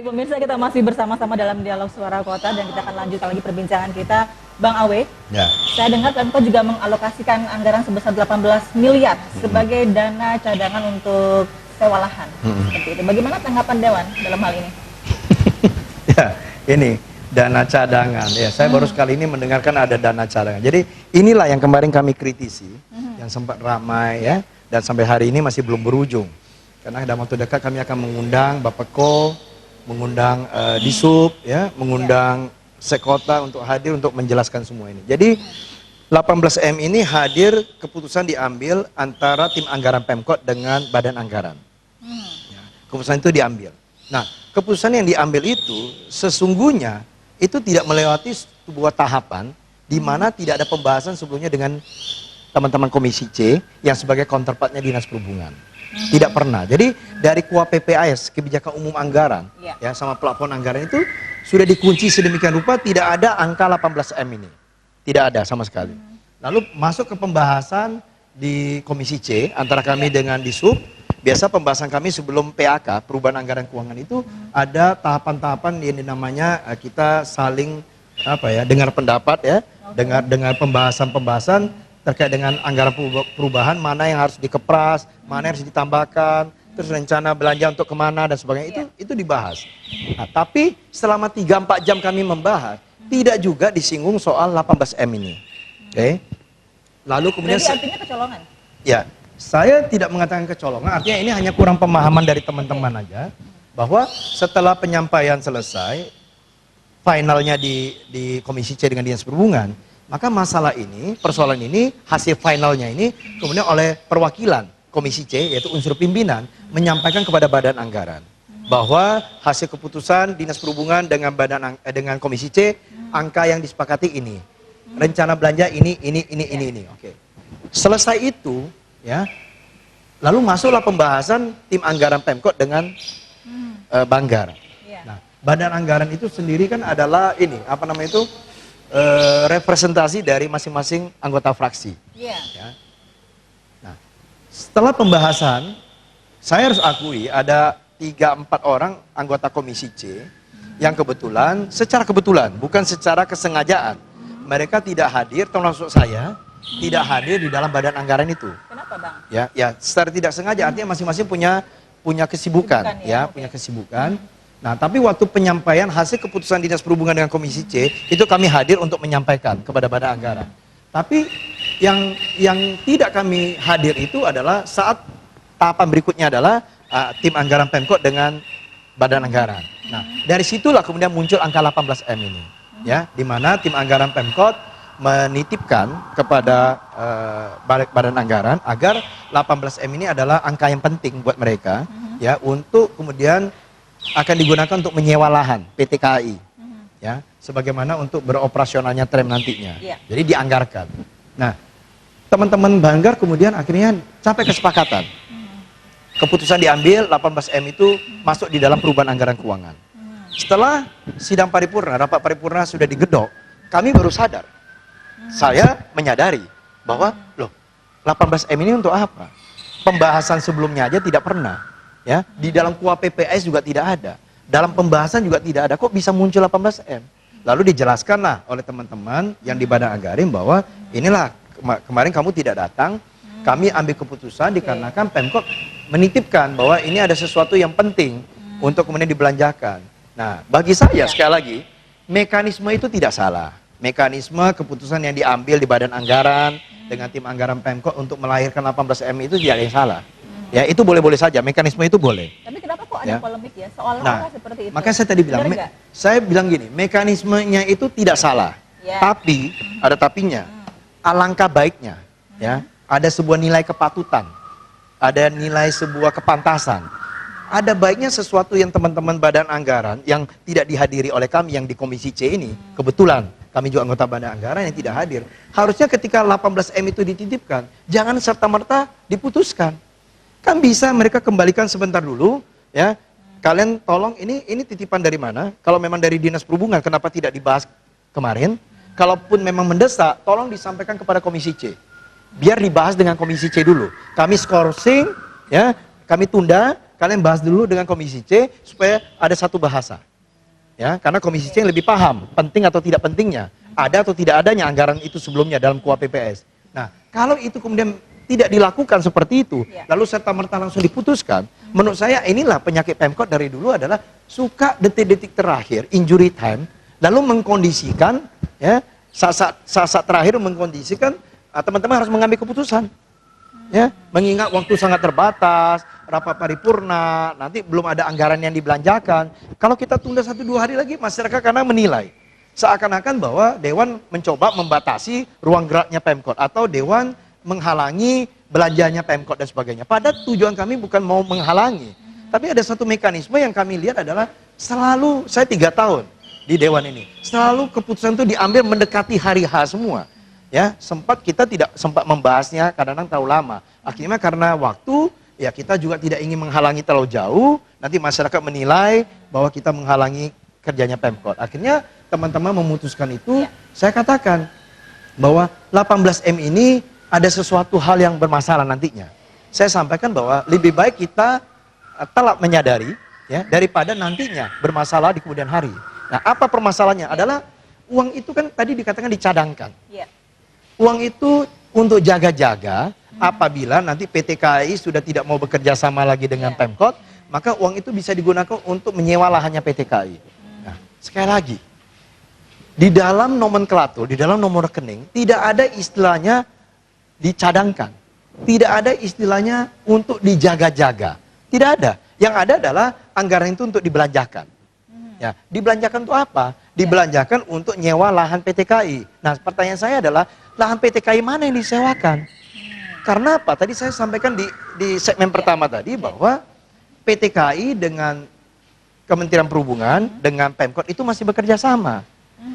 Baik pemirsa, kita masih bersama-sama dalam dialog Suara Kota dan kita akan lanjutkan lagi perbincangan kita. Bang Awe, ya. Saya dengar Pemkot juga mengalokasikan anggaran sebesar 18 miliar sebagai dana cadangan untuk sewa lahan. Seperti itu. Bagaimana tanggapan Dewan dalam hal ini? Ya, ini dana cadangan. Ya, saya baru sekali ini mendengarkan ada dana cadangan. Jadi inilah yang kemarin kami kritisi, yang sempat ramai ya, dan sampai hari ini masih belum berujung. Karena dalam waktu dekat kami akan mengundang Bapeko, mengundang Disub, ya, mengundang Sekota untuk hadir untuk menjelaskan semua ini. Jadi 18M ini hadir, keputusan diambil antara tim anggaran Pemkot dengan badan anggaran. Ya, keputusan itu diambil. Nah, keputusan yang diambil itu sesungguhnya itu tidak melewati sebuah tahapan di mana tidak ada pembahasan sebelumnya dengan teman-teman Komisi C yang sebagai counterpartnya Dinas Perhubungan. Tidak pernah. Jadi dari KUAPPAS, kebijakan umum anggaran, ya, sama plafon anggaran itu sudah dikunci sedemikian rupa, tidak ada angka 18M ini. Tidak ada sama sekali. Lalu masuk ke pembahasan di Komisi C antara kami dengan Disub. Biasa pembahasan kami sebelum PAK, perubahan anggaran keuangan itu ada tahapan-tahapan yang namanya kita saling dengar pendapat ya, dengar pembahasan-pembahasan terkait dengan anggaran perubahan, mana yang harus dikepras, mana yang harus ditambahkan, terus rencana belanja untuk kemana dan sebagainya, itu dibahas. Nah, tapi selama 3-4 jam kami membahas, tidak juga disinggung soal 18M ini. Oke. Lalu kemudian... Jadi artinya kecolongan? Ya, saya tidak mengatakan kecolongan, artinya ini hanya kurang pemahaman dari teman-teman aja, bahwa setelah penyampaian selesai, finalnya di Komisi C dengan Dinas Perhubungan, maka masalah ini, persoalan ini, hasil finalnya ini kemudian oleh perwakilan Komisi C, yaitu unsur pimpinan, menyampaikan kepada badan anggaran bahwa hasil keputusan Dinas Perhubungan dengan Komisi C, angka yang disepakati ini, rencana belanja ini. Oke. Selesai itu, ya, lalu masuklah pembahasan tim anggaran Pemkot dengan Banggar. Nah, badan anggaran itu sendiri kan adalah ini, representasi dari masing-masing anggota fraksi. Ya. Nah, setelah pembahasan, saya harus akui ada 3-4 orang anggota Komisi C yang secara kebetulan, bukan secara kesengajaan, mereka tidak hadir, termasuk saya, tidak hadir di dalam badan anggaran itu. Kenapa, Bang? Ya, secara tidak sengaja, artinya masing-masing punya kesibukan, punya kesibukan. Nah, tapi waktu penyampaian hasil keputusan Dinas Perhubungan dengan Komisi C, itu kami hadir untuk menyampaikan kepada badan anggaran. Tapi yang tidak kami hadir itu adalah saat tahapan berikutnya adalah tim anggaran Pemkot dengan badan anggaran. Nah, dari situlah kemudian muncul angka 18M ini. Ya, di mana tim anggaran Pemkot menitipkan kepada badan anggaran agar 18M ini adalah angka yang penting buat mereka, ya, untuk kemudian akan digunakan untuk menyewa lahan PT KAI, ya, sebagaimana untuk beroperasionalnya tram nantinya. Jadi dianggarkan. Nah, teman-teman Banggar kemudian akhirnya sampai kesepakatan. Keputusan diambil 18M itu masuk di dalam perubahan anggaran keuangan. Setelah sidang paripurna, rapat paripurna sudah digedok, kami baru sadar. Saya menyadari bahwa 18M ini untuk apa? Pembahasan sebelumnya aja tidak pernah. Ya, di dalam KUAPPAS juga tidak ada. Dalam pembahasan juga tidak ada. Kok bisa muncul 18M? Lalu dijelaskanlah oleh teman-teman yang di badan anggaran bahwa inilah kemarin kamu tidak datang, kami ambil keputusan dikarenakan Pemkot menitipkan bahwa ini ada sesuatu yang penting untuk kemudian dibelanjakan. Nah, bagi saya sekali lagi, mekanisme itu tidak salah. Mekanisme keputusan yang diambil di badan anggaran dengan tim anggaran Pemkot untuk melahirkan 18M itu tidak ada yang salah. Ya, itu boleh-boleh saja, mekanisme itu boleh. Tapi kenapa kok ada polemik ya? Soal seperti itu. Makanya saya tadi bilang, saya bilang gini, mekanismenya itu tidak salah. Tapi, ada tapinya. Alangkah baiknya, ya, ada sebuah nilai kepatutan. Ada nilai sebuah kepantasan. Ada baiknya sesuatu yang teman-teman badan anggaran yang tidak dihadiri oleh kami yang di Komisi C ini, kebetulan kami juga anggota badan anggaran yang tidak hadir. Harusnya ketika 18M itu dititipkan, jangan serta-merta diputuskan. Kan bisa mereka kembalikan sebentar dulu, ya. Kalian tolong ini titipan dari mana? Kalau memang dari Dinas Perhubungan, kenapa tidak dibahas kemarin? Kalaupun memang mendesak, tolong disampaikan kepada Komisi C. Biar dibahas dengan Komisi C dulu. Kami skorsing, ya, kami tunda, kalian bahas dulu dengan Komisi C supaya ada satu bahasa. Ya, karena Komisi C yang lebih paham penting atau tidak pentingnya, ada atau tidak adanya anggaran itu sebelumnya dalam KUA PPS. Nah, kalau itu kemudian tidak dilakukan seperti itu, lalu serta-merta langsung diputuskan, menurut saya inilah penyakit Pemkot dari dulu adalah suka detik-detik terakhir, injury time, lalu mengkondisikan, ya, saat terakhir mengkondisikan, teman-teman harus mengambil keputusan. Ya, mengingat waktu sangat terbatas, rapat paripurna, nanti belum ada anggaran yang dibelanjakan. Kalau kita tunda 1-2 hari lagi, masyarakat karena menilai seakan-akan bahwa Dewan mencoba membatasi ruang geraknya Pemkot atau Dewan menghalangi belanjanya Pemkot dan sebagainya. Padahal tujuan kami bukan mau menghalangi, tapi ada satu mekanisme yang kami lihat adalah selalu, saya 3 tahun di Dewan ini, selalu keputusan itu diambil mendekati hari H semua. Ya, kita tidak sempat membahasnya, kadang-kadang terlalu lama. Akhirnya karena waktu, ya kita juga tidak ingin menghalangi terlalu jauh, nanti masyarakat menilai bahwa kita menghalangi kerjanya Pemkot. Akhirnya teman-teman memutuskan itu, saya katakan bahwa 18M ini ada sesuatu hal yang bermasalah nantinya. Saya sampaikan bahwa lebih baik kita telat menyadari, ya, daripada nantinya bermasalah di kemudian hari. Nah, apa permasalahannya? Adalah uang itu kan tadi dikatakan dicadangkan. Uang itu untuk jaga-jaga apabila nanti PT KAI sudah tidak mau bekerja sama lagi dengan Pemkot, maka uang itu bisa digunakan untuk menyewa lahannya PT KAI. Nah, sekali lagi, di dalam nomenklatur, di dalam nomor rekening, tidak ada istilahnya dicadangkan. Tidak ada istilahnya untuk dijaga-jaga. Tidak ada. Yang ada adalah anggaran itu untuk dibelanjakan. Ya, dibelanjakan untuk apa? Dibelanjakan untuk nyewa lahan PT KAI. Nah, pertanyaan saya adalah, lahan PT KAI mana yang disewakan? Karena apa? Tadi saya sampaikan di segmen pertama tadi bahwa PT KAI dengan Kementerian Perhubungan, dengan Pemkot itu masih bekerja sama.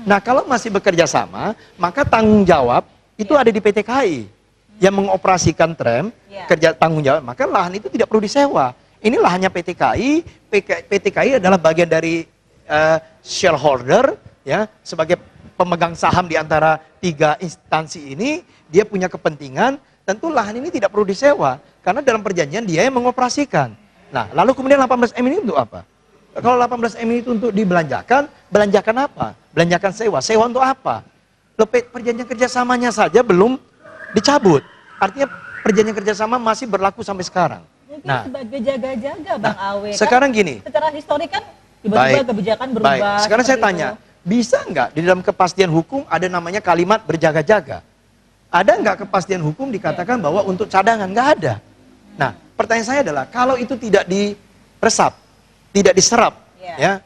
Nah, kalau masih bekerja sama, maka tanggung jawab itu ada di PT KAI. Yang mengoperasikan tram, kerja tanggung jawab, maka lahan itu tidak perlu disewa. Ini lahannya PT KAI, PT KAI adalah bagian dari shareholder, ya, sebagai pemegang saham di antara 3 instansi ini, dia punya kepentingan, tentu lahan ini tidak perlu disewa, karena dalam perjanjian dia yang mengoperasikan. Nah, lalu kemudian 18M ini untuk apa? Kalau 18M itu untuk dibelanjakan, belanjakan apa? Belanjakan sewa. Sewa untuk apa? Perjanjian kerjasamanya saja belum dicabut. Artinya perjanjian kerjasama masih berlaku sampai sekarang. Mungkin sebagai jaga-jaga Bang Awe. Sekarang kan, gini. Secara historik kan tiba-tiba kebijakan berubah. Baik. Sekarang saya tanya, bisa nggak di dalam kepastian hukum ada namanya kalimat berjaga-jaga? Ada nggak kepastian hukum dikatakan bahwa untuk cadangan? Nggak ada. Nah, pertanyaan saya adalah, kalau itu tidak diresap, tidak diserap, ya,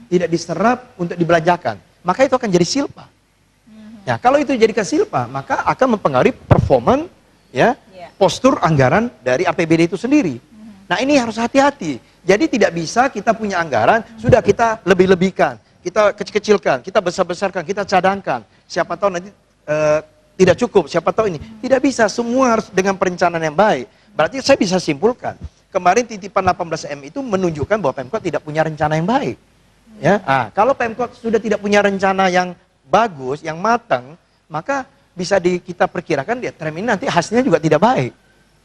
tidak diserap untuk dibelanjakan, maka itu akan jadi silpa. Ya, kalau itu jadikan silpa, maka akan mempengaruhi performa, ya, postur anggaran dari APBD itu sendiri. Nah, ini harus hati-hati. Jadi tidak bisa kita punya anggaran, sudah kita lebih-lebihkan, kita kecil-kecilkan, kita besar-besarkan, kita cadangkan. Siapa tahu nanti tidak cukup, siapa tahu ini. Tidak bisa, semua harus dengan perencanaan yang baik. Berarti saya bisa simpulkan, kemarin titipan 18M itu menunjukkan bahwa Pemkot tidak punya rencana yang baik. Ya, kalau Pemkot sudah tidak punya rencana yang bagus, yang matang, maka bisa kita perkirakan dia tram ini nanti hasilnya juga tidak baik.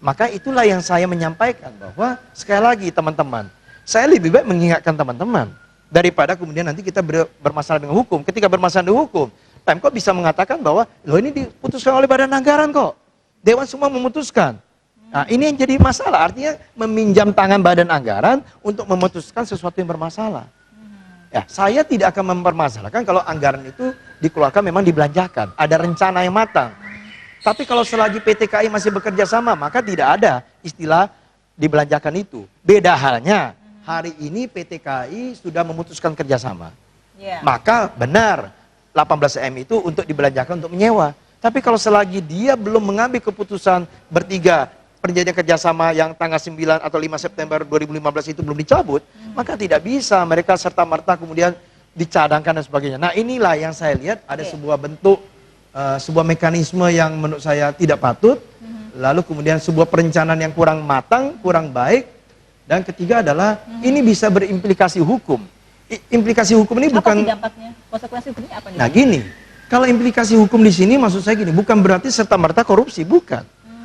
Maka itulah yang saya menyampaikan bahwa sekali lagi teman-teman, saya lebih baik mengingatkan teman-teman daripada kemudian nanti kita bermasalah dengan hukum. Ketika bermasalah dengan hukum, Pemkot bisa mengatakan bahwa loh ini diputuskan oleh badan anggaran kok. Dewan semua memutuskan. Nah, ini yang jadi masalah, artinya meminjam tangan badan anggaran untuk memutuskan sesuatu yang bermasalah. Ya, saya tidak akan mempermasalahkan kalau anggaran itu dikeluarkan memang dibelanjakan, ada rencana yang matang. Tapi kalau selagi PT KAI masih bekerja sama, maka tidak ada istilah dibelanjakan itu. Beda halnya, hari ini PT KAI sudah memutuskan kerjasama. Maka benar, 18M itu untuk dibelanjakan untuk menyewa. Tapi kalau selagi dia belum mengambil keputusan bertiga, perjanjian kerjasama yang tanggal 9 atau 5 September 2015 itu belum dicabut, maka tidak bisa mereka serta-merta kemudian dicadangkan dan sebagainya. Nah, inilah yang saya lihat ada sebuah bentuk, sebuah mekanisme yang menurut saya tidak patut, lalu kemudian sebuah perencanaan yang kurang matang, kurang baik, dan ketiga adalah ini bisa berimplikasi hukum. Implikasi hukum ini apa bukan... sih dampaknya? Konsekuensi hukumnya apa? Nah gini, kalau implikasi hukum di sini maksud saya gini, bukan berarti serta-merta korupsi, bukan.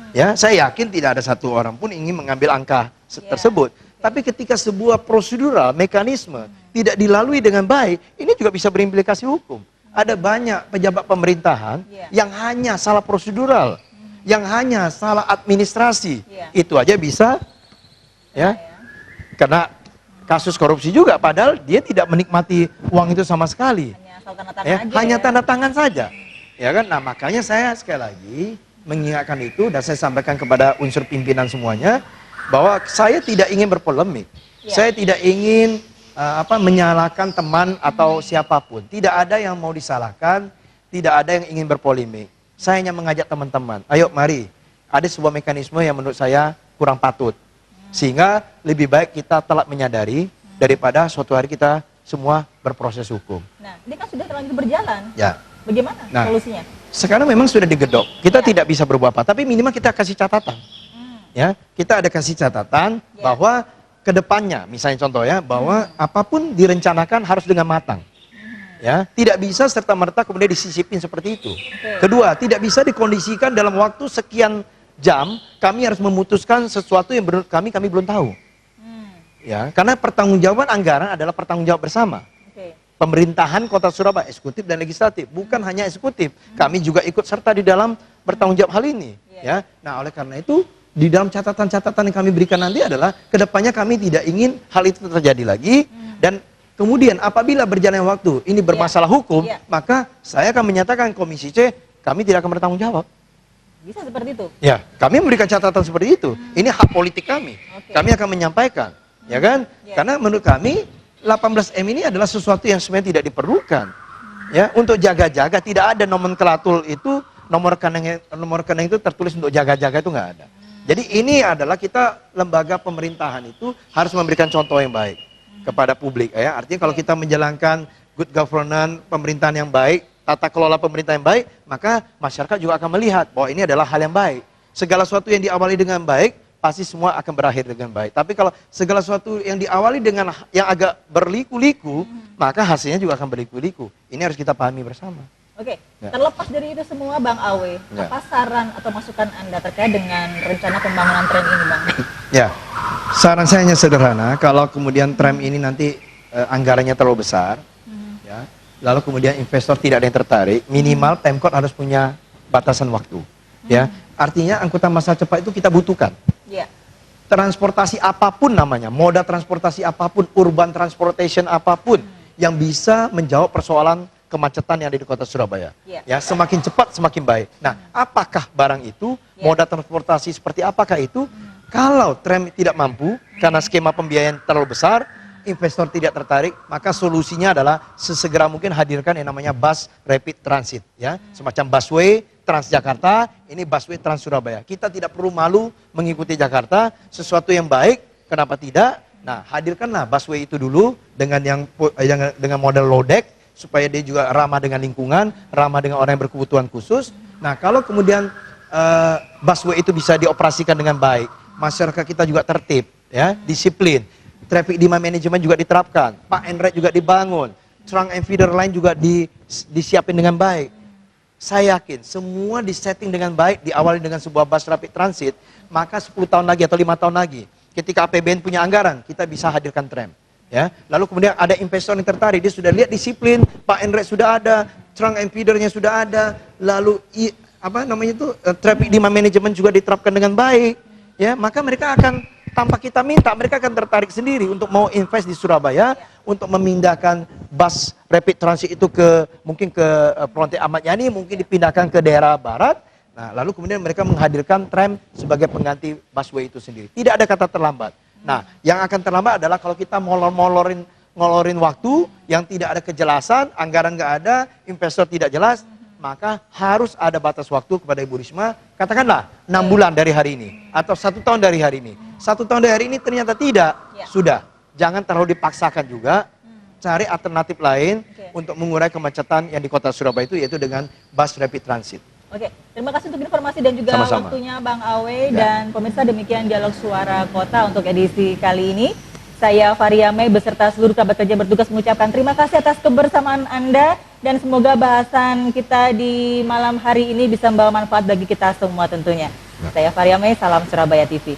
Ya, saya yakin tidak ada satu orang pun ingin mengambil angka tersebut. Tapi ketika sebuah prosedural, mekanisme tidak dilalui dengan baik, ini juga bisa berimplikasi hukum. Ada banyak pejabat pemerintahan yang hanya salah prosedural, yang hanya salah administrasi. Itu aja bisa ya. Karena kasus korupsi juga, padahal dia tidak menikmati uang itu sama sekali. Hanya tanda tangan saja. Ya kan? Nah, makanya saya sekali lagi mengingatkan itu dan saya sampaikan kepada unsur pimpinan semuanya bahwa saya tidak ingin berpolemik. Saya tidak ingin menyalahkan teman atau siapapun. Tidak ada yang mau disalahkan, tidak ada yang ingin berpolemik. Saya hanya mengajak teman-teman, ayo mari, ada sebuah mekanisme yang menurut saya kurang patut. Sehingga lebih baik kita telat menyadari daripada suatu hari kita semua berproses hukum. Nah, ini kan sudah terlanjur berjalan. Ya. Bagaimana solusinya? Sekarang memang sudah digedok. Kita tidak bisa berbuat apa, tapi minimal kita kasih catatan. Ya, kita ada kasih catatan bahwa kedepannya, misalnya contoh ya, bahwa apapun direncanakan harus dengan matang. Ya, tidak bisa serta-merta kemudian disisipin seperti itu. Kedua, tidak bisa dikondisikan dalam waktu sekian jam kami harus memutuskan sesuatu yang menurut kami belum tahu. Ya, karena pertanggungjawaban anggaran adalah pertanggungjawab bersama. Pemerintahan Kota Surabaya, eksekutif dan legislatif, bukan hanya eksekutif. Kami juga ikut serta di dalam bertanggung jawab hal ini. Ya, nah oleh karena itu di dalam catatan-catatan yang kami berikan nanti adalah kedepannya kami tidak ingin hal itu terjadi lagi dan kemudian apabila berjalannya waktu ini bermasalah hukum, maka saya akan menyatakan Komisi C kami tidak akan bertanggung jawab. Bisa seperti itu? Ya, kami memberikan catatan seperti itu. Ini hak politik kami. Kami akan menyampaikan, ya kan? Karena menurut kami 18M ini adalah sesuatu yang sebenarnya tidak diperlukan. Ya, untuk jaga-jaga tidak ada nomenklatur itu, nomor rekening itu tertulis untuk jaga-jaga itu nggak ada. Jadi ini adalah kita lembaga pemerintahan itu harus memberikan contoh yang baik kepada publik ya. Artinya kalau kita menjalankan good governance, pemerintahan yang baik, tata kelola pemerintahan yang baik, maka masyarakat juga akan melihat bahwa ini adalah hal yang baik. Segala sesuatu yang diawali dengan baik pasti semua akan berakhir dengan baik. Tapi kalau segala sesuatu yang diawali dengan yang agak berliku-liku, maka hasilnya juga akan berliku-liku. Ini harus kita pahami bersama. Oke, terlepas dari itu semua Bang Awe, apa saran atau masukan Anda terkait dengan rencana pembangunan tram ini Bang? Ya, saran saya hanya sederhana, kalau kemudian tram ini nanti anggarannya terlalu besar, ya, lalu kemudian investor tidak ada yang tertarik, minimal Pemkot harus punya batasan waktu. Ya, artinya angkutan massal cepat itu kita butuhkan. Transportasi apapun namanya, moda transportasi apapun, urban transportation apapun, yang bisa menjawab persoalan kemacetan yang ada di Kota Surabaya. Ya, semakin cepat semakin baik. Nah, apakah barang itu, moda transportasi seperti apakah itu? Kalau tram tidak mampu karena skema pembiayaan terlalu besar, investor tidak tertarik, maka solusinya adalah sesegera mungkin hadirkan yang namanya bus rapid transit, ya, semacam busway Transjakarta, ini busway Trans Surabaya. Kita tidak perlu malu mengikuti Jakarta, sesuatu yang baik, kenapa tidak? Nah, hadirkanlah busway itu dulu dengan dengan model low deck, supaya dia juga ramah dengan lingkungan, ramah dengan orang yang berkebutuhan khusus. Nah, kalau kemudian busway itu bisa dioperasikan dengan baik, masyarakat kita juga tertib, ya, disiplin. Traffic demand management juga diterapkan, Park and Ride juga dibangun, trunk and feeder line juga disiapin dengan baik. Saya yakin semua disetting dengan baik, diawali dengan sebuah bus rapid transit, maka 10 tahun lagi atau 5 tahun lagi, ketika APBN punya anggaran, kita bisa hadirkan tram. Ya, lalu kemudian ada investor yang tertarik, dia sudah lihat disiplin, Park and Ride sudah ada, trunk and feedernya sudah ada, lalu traffic demand management juga diterapkan dengan baik, ya, maka mereka akan tanpa kita minta, mereka akan tertarik sendiri untuk mau invest di Surabaya, untuk memindahkan bus rapid transit itu mungkin ke Plonte Ahmad Yani, mungkin dipindahkan ke daerah barat. Nah, lalu kemudian mereka menghadirkan tram sebagai pengganti busway itu sendiri. Tidak ada kata terlambat. Nah, yang akan terlambat adalah kalau kita ngolorin waktu yang tidak ada kejelasan, anggaran nggak ada, investor tidak jelas, maka harus ada batas waktu kepada Ibu Risma, katakanlah 6 bulan dari hari ini, atau 1 tahun dari hari ini. 1 tahun dari hari ini ternyata tidak, sudah. Jangan terlalu dipaksakan juga, cari alternatif lain untuk mengurai kemacetan yang di Kota Surabaya itu, yaitu dengan bus rapid transit. Oke, terima kasih untuk informasi dan juga waktunya Bang Awe, dan pemirsa, demikian Dialog Suara Kota untuk edisi kali ini. Saya Faria Mei beserta seluruh kerabat kerja bertugas mengucapkan terima kasih atas kebersamaan Anda, dan semoga bahasan kita di malam hari ini bisa membawa manfaat bagi kita semua tentunya. Saya Faria Mei, salam Surabaya TV.